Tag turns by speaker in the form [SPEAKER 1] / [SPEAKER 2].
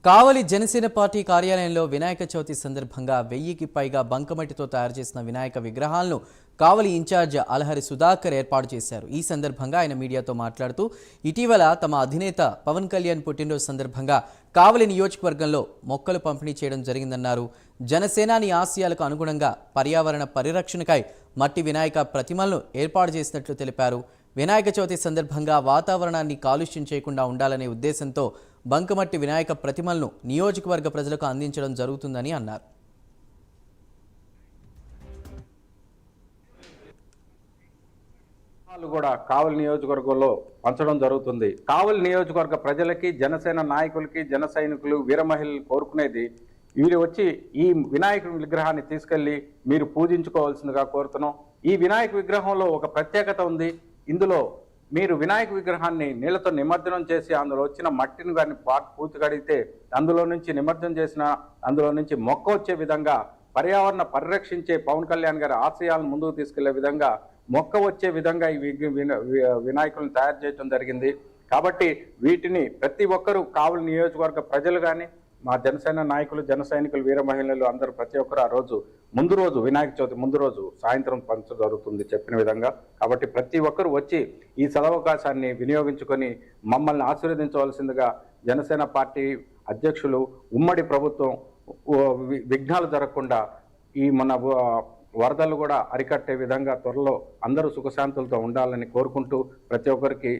[SPEAKER 1] కావలి Janasena party కార్యాలయంలో వినాయక చవితి సందర్భంగా 1000కి పైగా బంకమట్టితో తయారు చేసిన వినాయక విగ్రహాలను కావలి ఇన్ఛార్జ్ అలహరి సుధాకర్ ఏర్పాటు చేశారు. ఈ సందర్భంగా ఆయన మీడియాతో మాట్లాడుతూ ఇటీవల తమ అధినేత పవన్ కళ్యాణ్ పుట్టినరోజు సందర్భంగా కావలి నియోజకవర్గంలో మొక్కలు పంపిణీ చేయడం జరిగిందన్నారు. జనసేనాని ఆశయాలకు అనుగుణంగా పర్యావరణ పరిరక్షణకై మట్టి వినాయక ప్రతిమలను ఏర్పాటు చేసినట్లు తెలిపారు. వినాయక చవితి సందర్భంగా వాతావరణాన్ని కాలుష్యం చేయకుండా ఉండాలనే ఉద్దేశంతో బంకమట్టి వినాయక ప్రతిమలను నియోజకవర్గ ప్రజలకు అందించడం జరుగుతుందని అన్నారు.
[SPEAKER 2] కూడా కావలి నియోజకవర్గంలో పంచడం జరుగుతుంది. కావలి నియోజకవర్గ ప్రజలకి, జనసేన నాయకులకి, జన సైనికులు, వీర మహిళలు కోరుకునేది వీరు వచ్చి ఈ వినాయకుడి విగ్రహాన్ని తీసుకెళ్లి మీరు పూజించుకోవాల్సిందిగా కోరుతున్నాం. ఈ వినాయక విగ్రహంలో ఒక ప్రత్యేకత ఉంది. ఇందులో మీరు వినాయక విగ్రహాన్ని నీళ్లతో నిమజ్జనం చేసి అందులో వచ్చిన మట్టిని కానీ పూర్తి కడిగితే అందులో నుంచి నిమజ్జనం చేసిన అందులో నుంచి మొక్క వచ్చే విధంగా పర్యావరణ పరిరక్షించే పవన్ కళ్యాణ్ గారి ఆశయాలను ముందుకు తీసుకెళ్లే విధంగా మొక్క వచ్చే విధంగా ఈ వినాయకులను తయారు చేయడం జరిగింది. కాబట్టి వీటిని ప్రతి ఒక్కరూ కావలి నియోజకవర్గ ప్రజలు కానీ, మా జనసేన నాయకులు, జన సైనికులు, వీర మహిళలు అందరూ ప్రతి ఒక్కరు ఆ రోజు ముందు రోజు వినాయక చవితి ముందు రోజు సాయంత్రం పంచడం జరుగుతుంది చెప్పిన విధంగా. కాబట్టి ప్రతి ఒక్కరు వచ్చి ఈ సదవకాశాన్ని వినియోగించుకొని మమ్మల్ని ఆశీర్వదించవలసిందిగా జనసేన పార్టీ అధ్యక్షులు, ఉమ్మడి ప్రభుత్వం విఘ్నాలు జరగకుండా ఈ మన వరదలు కూడా అరికట్టే విధంగా త్వరలో అందరూ సుఖశాంతులతో ఉండాలని కోరుకుంటూ ప్రతి ఒక్కరికి